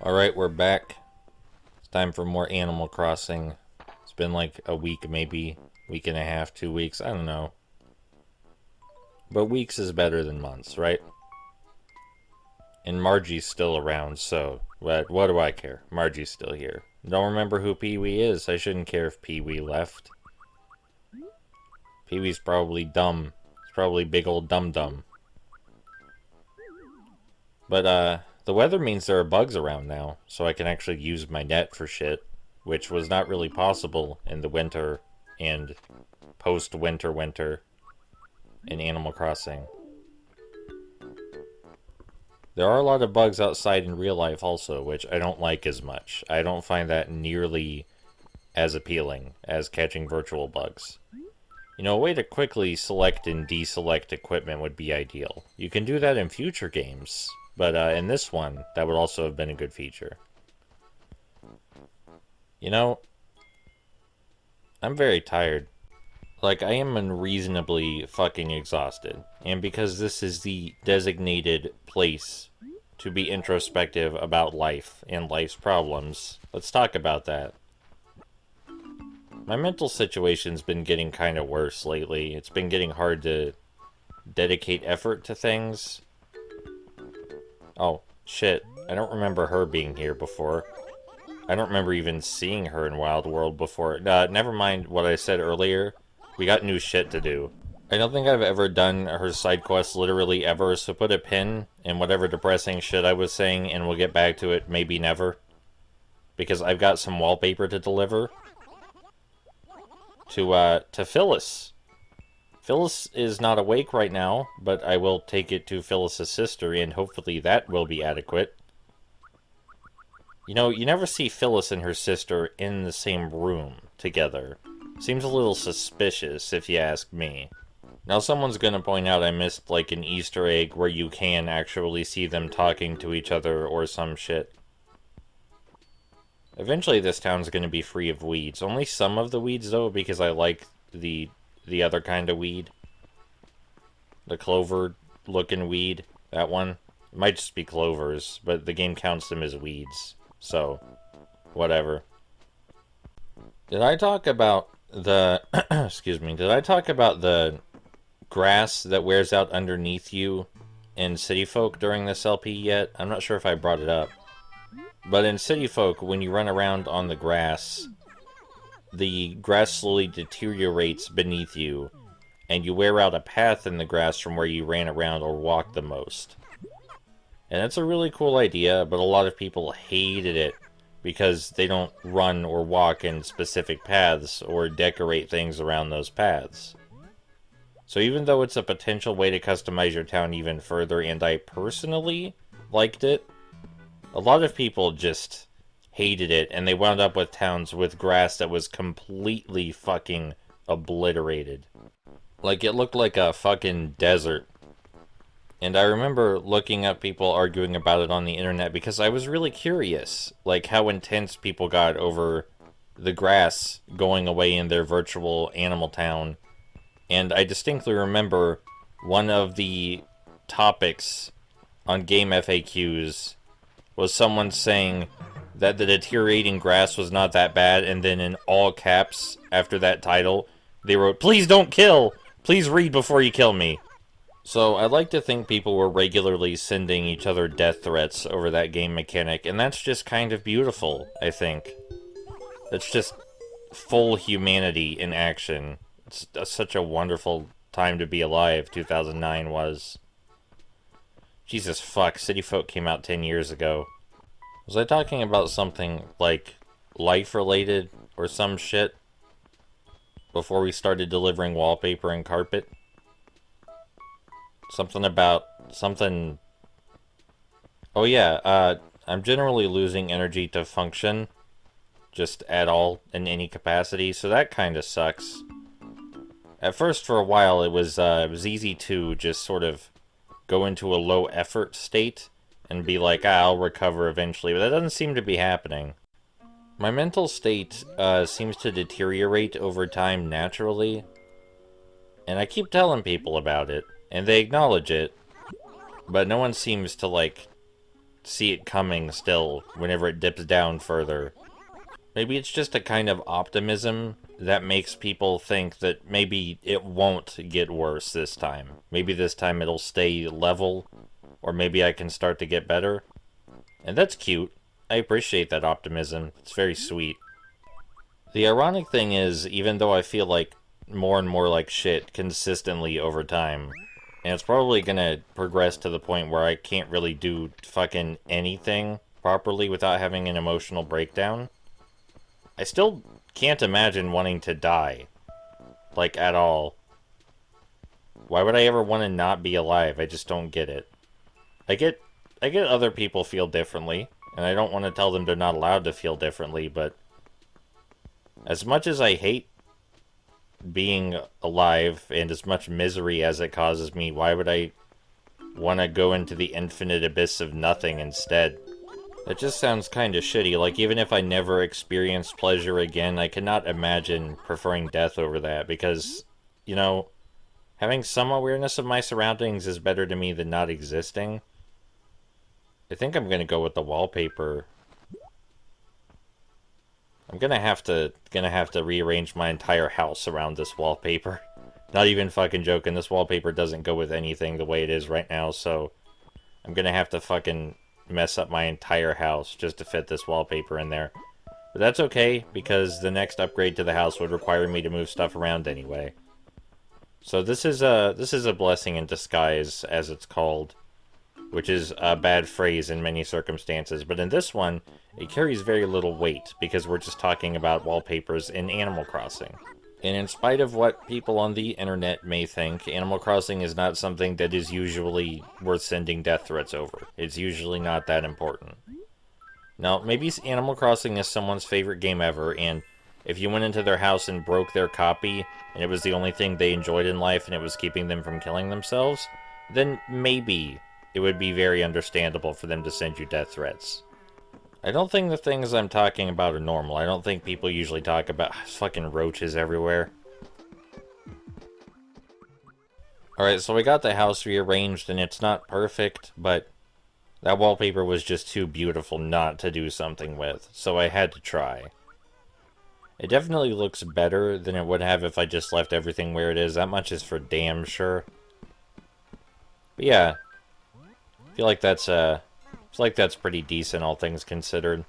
Alright, we're back. It's time for more Animal Crossing. It's been like a week, maybe. Week and a half, 2 weeks, I don't know. But weeks is better than months, right? And Margie's still around, so what do I care? Margie's still here. Don't remember who Pee-wee is. I shouldn't care if Pee-wee left. Pee-wee's probably dumb. He's probably big old dum-dum. But, the weather means there are bugs around now, so I can actually use my net for shit, which was not really possible in the winter and post-winter in Animal Crossing. There are a lot of bugs outside in real life also, which I don't like as much. I don't find that nearly as appealing as catching virtual bugs. You know, a way to quickly select and deselect equipment would be ideal. You can do that in future games, but in this one, that would also have been a good feature. You know, I'm very tired. Like, I am unreasonably fucking exhausted. And because this is the designated place to be introspective about life and life's problems, let's talk about that. My mental situation's been getting kind of worse lately. It's been getting hard to dedicate effort to things. Oh, shit. I don't remember her being here before. I don't remember even seeing her in Wild World before. Never mind what I said earlier. We got new shit to do. I don't think I've ever done her side quest literally ever, so put a pin in whatever depressing shit I was saying, and we'll get back to it maybe never. Because I've got some wallpaper to deliver. To Phyllis. Phyllis is not awake right now, but I will take it to Phyllis's sister, and hopefully that will be adequate. You know, you never see Phyllis and her sister in the same room together. Seems a little suspicious, if you ask me. Now, someone's gonna point out I missed, like, an Easter egg where you can actually see them talking to each other or some shit. Eventually, this town's gonna be free of weeds. Only some of the weeds, though, because I like the other kind of weed. The clover-looking weed. That one. It might just be clovers, but the game counts them as weeds. So, whatever. Did I talk about the... excuse me. Did I talk about the grass that wears out underneath you in City Folk during this LP yet? I'm not sure if I brought it up. But in City Folk, when you run around on the grass slowly deteriorates beneath you, and you wear out a path in the grass from where you ran around or walked the most. And it's a really cool idea, but a lot of people hated it because they don't run or walk in specific paths or decorate things around those paths. So even though it's a potential way to customize your town even further, and I personally liked it, a lot of people just hated it, and they wound up with towns with grass that was completely fucking obliterated. Like, it looked like a fucking desert. And I remember looking up people arguing about it on the internet because I was really curious, like, how intense people got over the grass going away in their virtual animal town. And I distinctly remember one of the topics on game FAQs was someone saying that the deteriorating grass was not that bad, and then in all caps, after that title, they wrote, "Please don't kill! Please read before you kill me!" So, I'd like to think people were regularly sending each other death threats over that game mechanic, and that's just kind of beautiful, I think. That's just full humanity in action. It's such a wonderful time to be alive, 2009 was. Jesus fuck, City Folk came out 10 years ago. Was I talking about something, like, life-related or some shit before we started delivering wallpaper and carpet? Something about... something... Oh yeah, I'm generally losing energy to function, just at all, in any capacity, so that kinda sucks. At first, for a while, it was easy to just sort of go into a low-effort state and be like, I'll recover eventually, but that doesn't seem to be happening. My mental state seems to deteriorate over time naturally, and I keep telling people about it, and they acknowledge it, but no one seems to, like, see it coming still whenever it dips down further. Maybe it's just a kind of optimism that makes people think that maybe it won't get worse this time. Maybe this time it'll stay level, or maybe I can start to get better. And that's cute. I appreciate that optimism. It's very sweet. The ironic thing is, even though I feel like more and more like shit consistently over time, and it's probably gonna progress to the point where I can't really do fucking anything properly without having an emotional breakdown, I still can't imagine wanting to die. Like, at all. Why would I ever want to not be alive? I just don't get it. I get other people feel differently, and I don't want to tell them they're not allowed to feel differently, but as much as I hate being alive, and as much misery as it causes me, why would I want to go into the infinite abyss of nothing instead? That just sounds kind of shitty. Like, even if I never experience pleasure again, I cannot imagine preferring death over that, because, you know, having some awareness of my surroundings is better to me than not existing. I think I'm gonna go with the wallpaper. I'm gonna have to rearrange my entire house around this wallpaper. Not even fucking joking, this wallpaper doesn't go with anything the way it is right now, so I'm gonna have to fucking mess up my entire house just to fit this wallpaper in there. But that's okay, because the next upgrade to the house would require me to move stuff around anyway. So this is a blessing in disguise, as it's called, which is a bad phrase in many circumstances, but in this one, it carries very little weight, because we're just talking about wallpapers in Animal Crossing. And in spite of what people on the internet may think, Animal Crossing is not something that is usually worth sending death threats over. It's usually not that important. Now, maybe Animal Crossing is someone's favorite game ever, and if you went into their house and broke their copy, and it was the only thing they enjoyed in life and it was keeping them from killing themselves, then maybe it would be very understandable for them to send you death threats. I don't think the things I'm talking about are normal. I don't think people usually talk about fucking roaches everywhere. Alright, so we got the house rearranged, and it's not perfect, but that wallpaper was just too beautiful not to do something with, so I had to try. It definitely looks better than it would have if I just left everything where it is. That much is for damn sure. But yeah, I feel like that's pretty decent, all things considered.